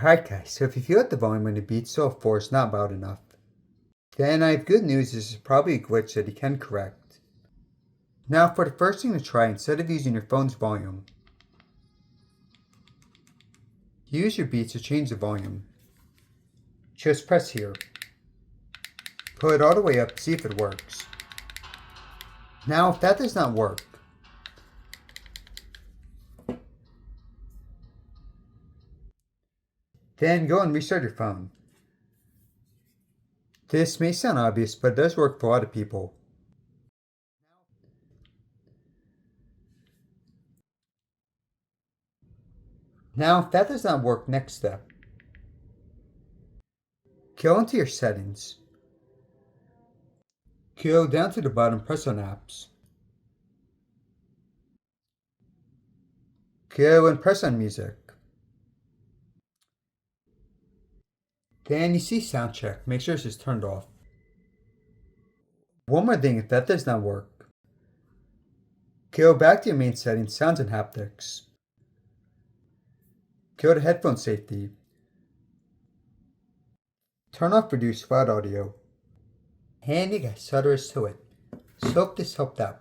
Alright guys, so if you feel that the volume on the Beats Soul 4 is not loud enough, then I have good news. This is probably a glitch that you can correct. Now for the first thing to try, instead of using your phone's volume, use your Beats to change the volume. Just press here. Pull it all the way up, see if it works. Now if that does not work, then go and restart your phone. This may sound obvious, but it does work for a lot of people. Now if that does not work, next step. Go into your settings. Go down to the bottom, press on apps. Go and press on music. Then you see sound check. Make sure this is turned off. One more thing, if that does not work, go back to your main settings, sounds and haptics. Go to headphone safety. Turn off reduce loud audio. And you guys, so there is to it. So hope this helped out.